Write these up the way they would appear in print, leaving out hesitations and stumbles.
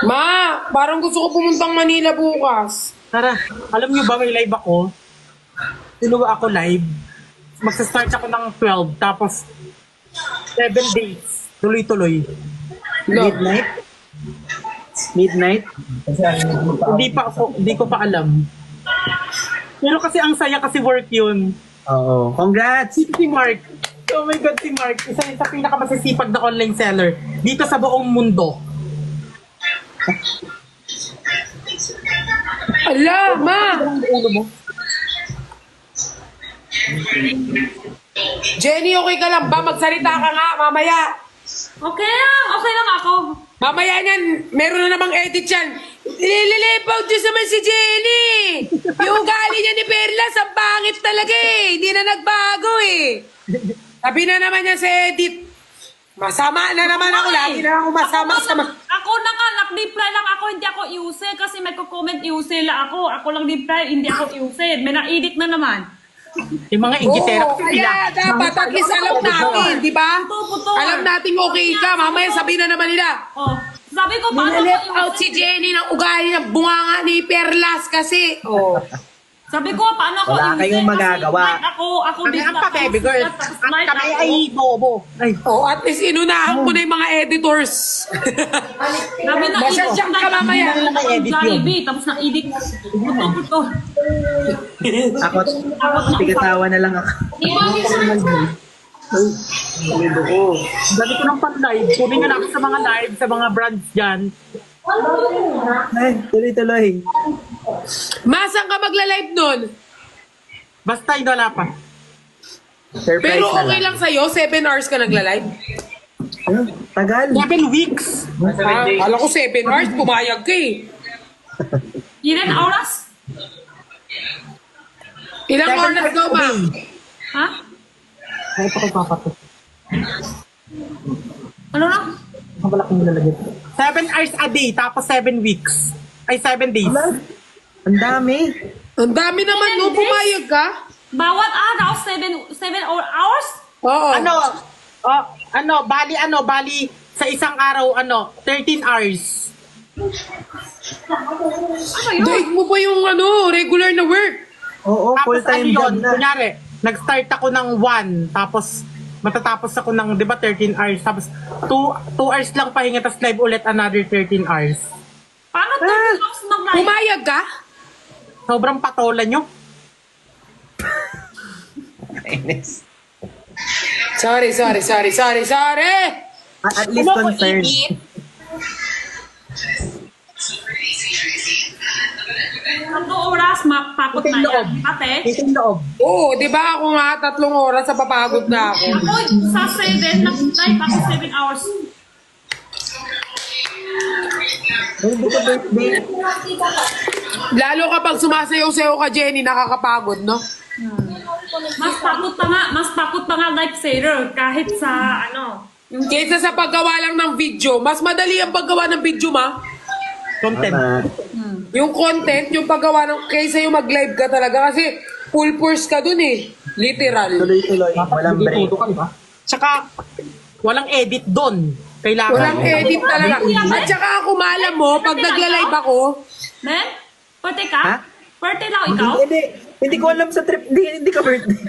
Ma, parang gusto ko pumuntang Manila bukas. Tara, alam niyo ba may live ako? Sinuwa ako live. Magsa-start ako ng 12, tapos 7 days. Tuloy-tuloy. Midnight? Midnight? Hindi ko pa alam. Pero kasi ang saya kasi work yun. Oo. Congrats! Si Mark. Oh my God, si Mark. Isa yun sa pinakamasisipag na online seller dito sa buong mundo. Ala, Ma! Ang ulo mo. Jenny, okay ka lang ba? Magsalita ka nga, mamaya. Okay lang ako. Mamaya niyan, meron na namang edit yan. Ililipaw Diyos naman si Jenny. Yung ugali niya ni Perlas, ang pangit talaga eh. Hindi na nagbago eh. Sabi na naman niya sa edit. Masama na naman ako. Lagi na ako masama-sama. Ako na nga, nag-reply lang ako, hindi ako user kasi may comment user lang ako. Ako lang reply, hindi ako user. May na-edit na naman. Yung mga ingitera Oo, kaya dapat at least alam natin, di ba? Puto. Alam natin okay ka. Mamaya sabihin na naman nila. Oh, sabi ko, paano Nilip ko out si Jenny ng ugali ng bunganga ni Perlas kasi. Oh. Sabi ko, paano ako Wala kayong magagawa. Ako Ano bigla. ang pa-baby girl? Ang kami ay bobo. Ay, Oh, at least inunahan ko na yung mga editors. Sabi na Masasyang ka mamaya. Hindi na may edit yun. Tapos na-edit. Puto. Ako, tigatawa na lang ako. dali ko ng pan-live. Kunin nga na ako sa mga live, sa mga brands dyan. Ay, tuloy-tuloy. Ma, saan ka magla-live nun? Basta wala pa. Surprise Pero na okay lang sa'yo, 7 hours ka nagla-live? Tagal. 7 weeks. Kala ko 7 hours, pumayag ka eh. Ilan oras? Ilang oras daw, Ma? Ha? Ay, pa ko papato. Ano na? Ang wala kong nilalagay. 7 hours a day, tapos 7 weeks. Ay, 7 days. Ang dami. Ang dami naman, no? Pumayag ka? Bawat araw, 7 hours? Oo. Bali sa isang araw, 13 hours. Ano yun? Daig mo ba yung regular na work? Oo, Tapos full-time job na. kunyari, nag-start ako ng 1, tapos matatapos ako ng, di ba, 13 hours. Tapos 2 hours lang pahinga, tapos live ulit another 13 hours. Paano 30 hours mag-live? Pumayag ka? Sobrang patola nyo. Kainis. Sorry. At least concerned. Tatlong oras, mapakot na yan. Ate, Isang loob. Oo, di ba ako nga 3 oras sa papagod na ako. ako sa 7, nag-live ako 7 hours. Hindi ko birthday. Lalo kapag sumasayaw-sayaw ka, Jenny, nakakapagod, no? Mas pakot pa nga live seller kahit sa yung Kaysa sa paggawa lang ng video, mas madali ang paggawa ng video, Ma. Content. Tama. Yung content, yung paggawa ng, kaysa yung mag-live ka talaga kasi full force ka dun eh. Literal. Tuloy-tuloy. Walang break. Tsaka, walang edit doon. Kailangan. Walang edit talaga. At saka ako, malam mo, pag nagla-live ako, Men, pwede ka? Ha? Pwede lang ikaw? Hindi ko alam sa trip. Hindi ka birthday.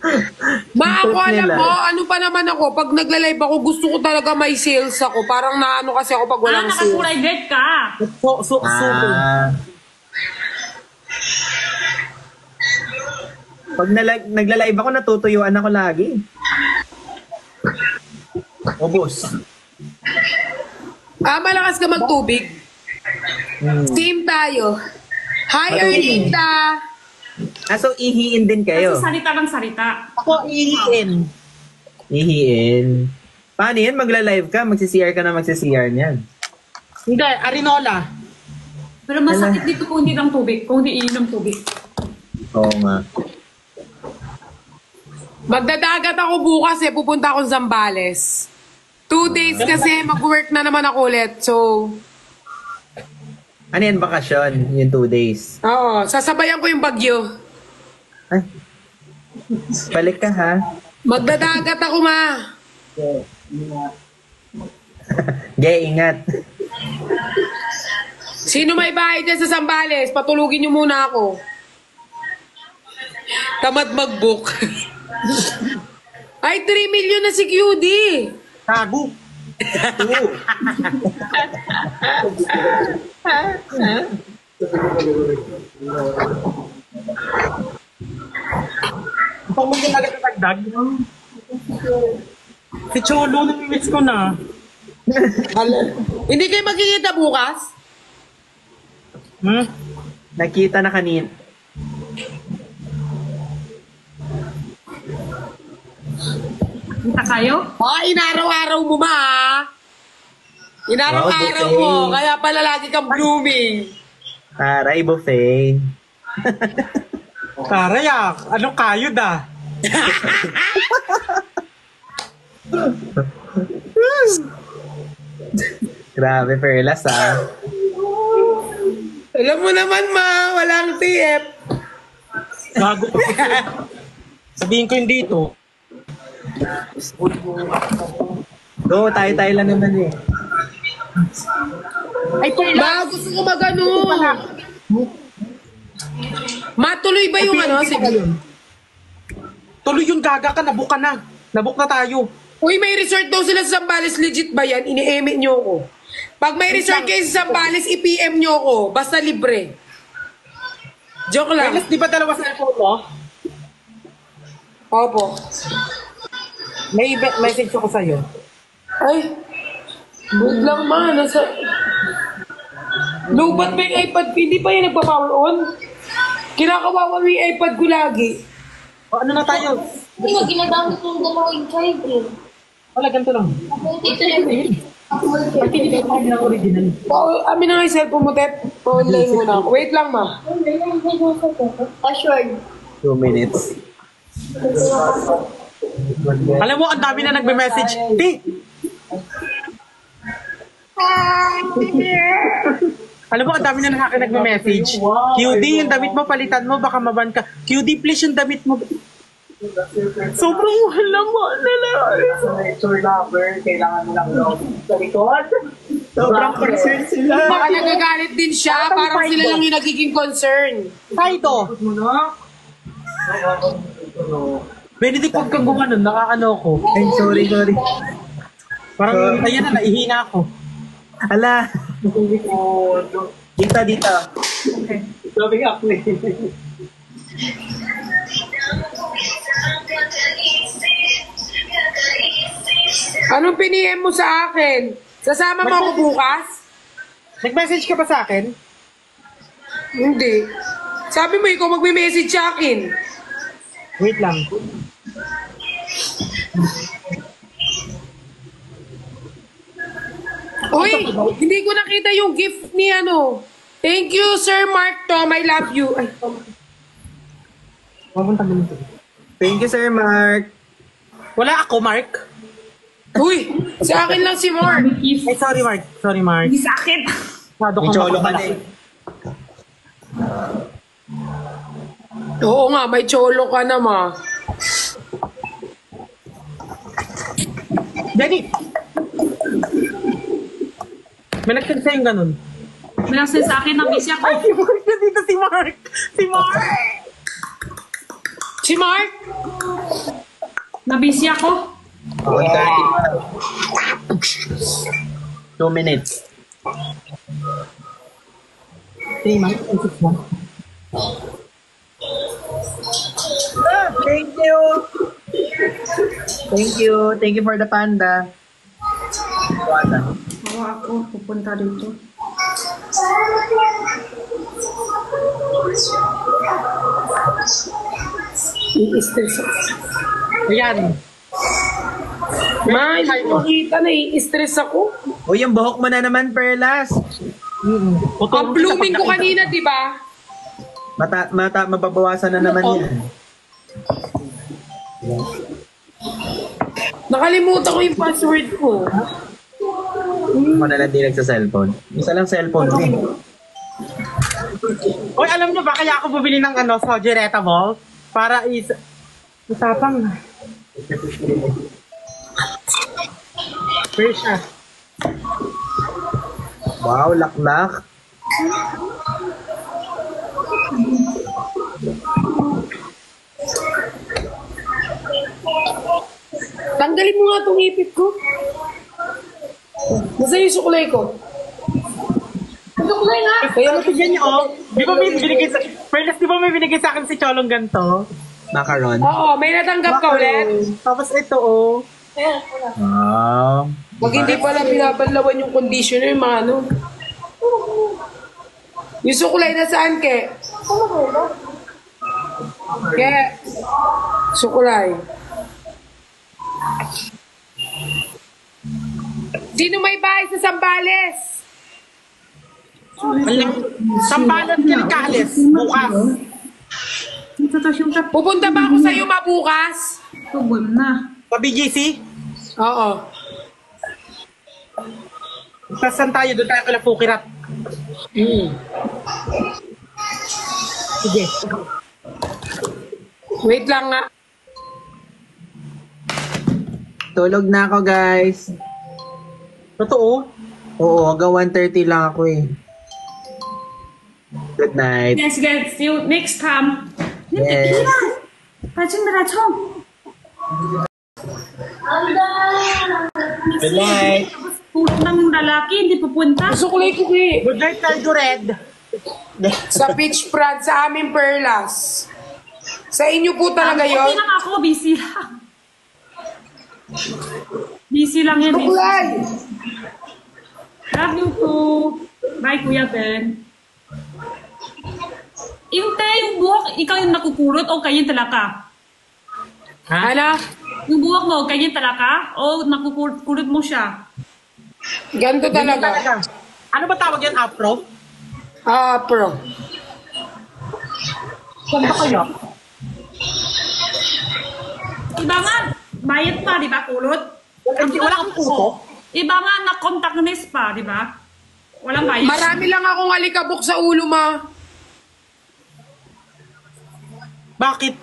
ako Trip alam nila. mo, ano pa naman ako, pag nagla-live ako, gusto ko talaga may sales ako. Parang naano kasi ako pag walang sales. Nakakulay red ka. Super. Pag nagla-live ako, natutuyuan ako lagi. Ubus. Malakas ka magtubig. Team tayo. Hi, Matubig. Arlita. So ihiin din kayo. Kasi salita ng salita. Ako, ihiin. Ihiin. Paano yan? Magla-live ka, magsi-CR ka na magsi-CR niyan. Hindi, Arinola. Pero masakit dito kung hindi ng tubig, kung hindi iinom tubig. Oo nga. Magdadagat ako bukas pupunta akong Zambales. 2 days kasi mag-work na naman ako ulit. So, Ano yan, bakasyon? Yung 2 days. oo, sasabayan ko yung bagyo. Ay. Balik ka ha. Magdadagat ako, Ma. Ge, ingat. Sino may bahay dyan sa Zambales? Patulugin niyo muna ako. Tamad mag-book. Ay, 3 million na si QD. Tago. Pag mo agad na dagdag. Si Cholo, namimiss ko na. Hindi kayo magkikita bukas? Hmm? Nakita na kanina. Kita kayo? Inaraw-araw mo ma. Inaraw-araw Wow, mo. buffet. Kaya pala lagi kang blooming. Taray, buffet. Karayak, anong kayod ah? Grabe, Perlas ah. Alam mo naman ma, walang TF. Bago pa. Sabihin ko yung dito. Go, tayo-tayo lang naman eh. Ay, Ma, gusto ko magano. Matuloy ba yung ano? Sige. Tuloy yung gaga ka, nabuk ka na. Nabuk na tayo. Uy, may resort daw sila sa Zambales. Legit ba yan? Ini-eme nyo ko. Pag may resort kayo sa Zambales, i-PM nyo ko. Basta libre. Joke lang. Perlas, di ba dalawa sa iPhone mo? Opo. May message ako sa'yo. Ay. Wait lang ma. Nasa... No, ba't may iPad ko? Hindi pa yan nagpa-power on? Kinakawawa mo yung iPad ko lagi. O, ano na tayo? Hindi mo ginagamit yung dalawang charger. Wala, ganito lang. Ito lang. Ba't hindi ka tayo ng original? Amin na nga yung cellphone mo, Tep. Online mo na ako. Wait lang, ma. Assured. 2 minutes. Alam mo, ang dami na nagme-message. Di! Alam mo, ang dami na akin nagme-message. QD, yung damit mo, palitan mo, baka maban ka. QD, please, yung damit mo. Sobrang mahal na mahal na lang. Sobrang concern sila. Baka nagagalit din siya. Parang sila lang yung nagiging concern. Tayo. Benedict, huwag kang gumanon. Nakakano ko. Ay, sorry. Parang, ayan na, naihina ako. Ala. Dito. Sabi ako eh. Anong piniem mo sa akin? Sasama mo ako bukas? Nag-message ka ba sa akin? Hindi. Sabi mo, ikaw magme-message sa akin. Wait lang. Uy, hindi ko nakita yung gift ni ano. Thank you, Sir Mark Tom. I love you. Ay, Pupunta mo nito. Thank you, Sir Mark. Wala ako, Mark. uy, sa akin lang si Mark. Ay, sorry, Mark. Sorry, Mark. Hindi sakit. Masyado May kang cholo ka na makamalaki. eh. Oo nga, may cholo ka na, ma. Jenny! May nag-send sa'yo ganun. May nang sa akin na busy ako. Ay, si Mark na dito, si Mark! Si Mark! Si Mark? Na busy ako. 1:30 pa. 2 minutes. 3 months, 6 months. Thank you. Thank you for the panda. Oo, ako. Pupunta dito. I-stress ako. Ayan. Ma, hindi ko kita na i-stress ako. Uy, yung buhok mo na naman, Perlas. Ang blooming ko kanina, di ba? Mababawasan na naman yan. Nakalimutan ko yung password ko. Ako na lang din nagsa-cellphone. Isa lang cellphone din. Oy, alam niyo ba kaya ako bumili ng ano, Sojereta Ball? Para isapang. Where siya? Wow, laklak. Tanggalin mo nga itong ipit ko. Nasa yung sukulay ko. Suklay nga. Kaya natigyan niyo, oh. Di ba may binigay sa... Fairness, di ba may binigay sa akin si Cholong ganito? Macaron. Oo, may natanggap ka ulit. Tapos ito, oh. Wow. Pag hindi pala binabanlawan yung conditioner, yung mga ano. Yung sukulay na saan, Ke? Ke? Sukulay. Sino may bahay sa Sambales? Sambalat ka ni Kales. Bukas. Pupunta ba ako sa'yo mabukas? Sa BGC? Oo. Saan tayo? Doon tayo kala Pukirat. Sige. Wait lang nga. Tulog na ako, guys. Totoo? Oo, hanggang 1:30 lang ako eh. Good night. Yes, guys. See you next time. Yes. Good night. Tulog ng lalaki, hindi pupunta. Sukulay ko, Ke. Good night, Cardo Red. Sa beach front, sa aming Perlas. Sa inyo po talaga Okay yun? lang ako, busy lang. Busy lang yan. eh. Sukulay! Love you too. Bye, Kuya Ben. Yung buhok, ikaw yung nakukulot o kayo yung talaka? Ano? Yung buhok mo, kayo yung talaka? O nakukulot mo siya? Ganto talaga. Ano ba tawag yan? Afro? Ah, pro. Saan ba kayo? Iba nga, bayad pa, di ba, kulot? Wala kang puso? Iba nga, na-contact list pa, di ba? Walang bayad. Marami lang akong alikabok sa ulo, ma. Bakit?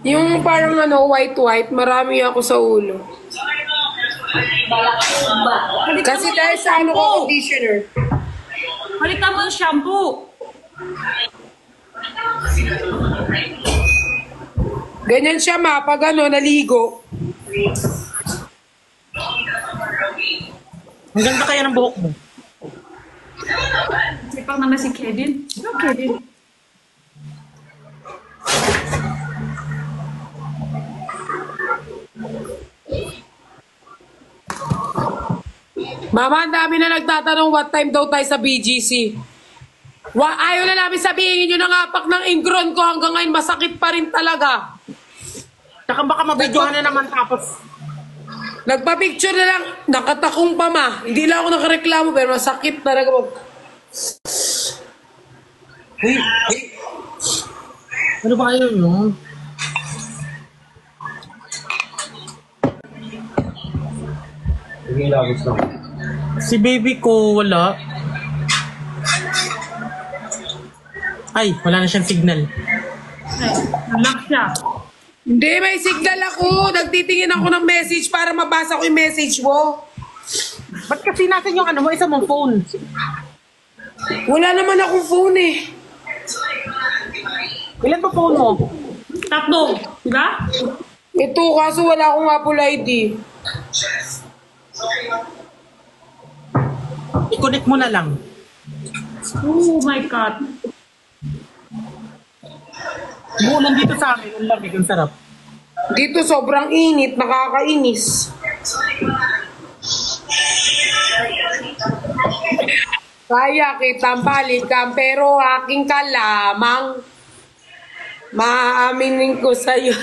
Yung parang ano, white-white, marami ako sa ulo. Kasi dahil sa ano ko, conditioner. Balikan mo yung shampoo. Ganyan siya, ma, pag ano, naligo. Ang ganda kaya ng buhok mo. Sipang naman si Kevin. Ano Kevin? Mama, ang dami na nagtatanong what time daw tayo sa BGC. Ayaw na namin sabihin yung nangapak ng ingron ko hanggang ngayon masakit pa rin talaga. Tsaka baka mabidyohan na naman tapos. Nagpa-picture na lang, nakatakong pa, ma. Hindi lang ako nakareklamo pero masakit talaga. Ano ba kayo yun? Si baby ko wala. Ay, wala na siyang signal. Ay, nalak siya. Hindi, may signal ako. Nagtitingin ako ng message para mabasa ko yung message mo. Ba't kasi natin yung ano mo, isa mong phone? Wala naman akong phone eh. Ilan ba phone mo? Tatlo, di ba? Ito, kaso wala akong Apple ID. I-connect mo na lang. Oh my God. Umuulan dito sa amin, ang lamig, ang sarap. Dito sobrang init, nakakainis. Kaya kitang balikan, pero aking kalamang. Maaaminin ko sa'yo.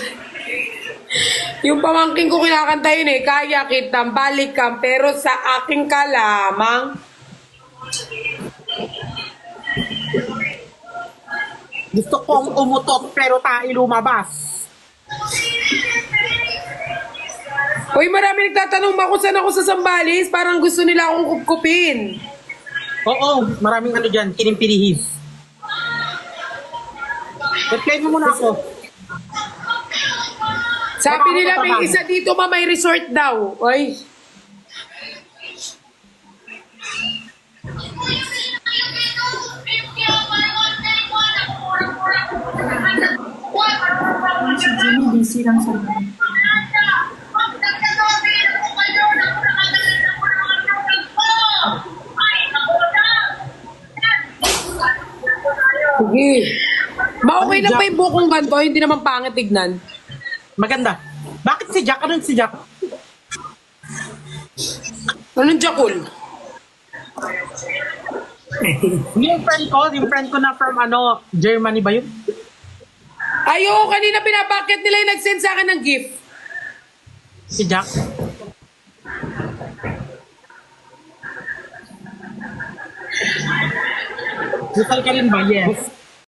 Yung pamangking ko kinakanta yun eh, kaya kitang balikan, pero sa aking kalamang. Gusto kong umutot pero tayo lumabas. Uy, marami nagtatanong ba kung saan ako sa Sambales? Parang gusto nila akong kupkupin. Oo, maraming ano dyan, kinimpirihis. Reply mo muna ako. Sabi nila may isa dito ma may resort daw. Oy. Si Jimmy, busy lang sa Sige. Ma-okay lang pa yung bukong ganito, hindi naman pangit tignan. Maganda. Bakit si Jack? Anong si Jack? Anong Jakul? Yung friend ko na from Germany ba yun? Ayo, kanina pinabakit nila yung nag-send sa akin ng gift. Si Jack? Gusto ka rin ba? Yes.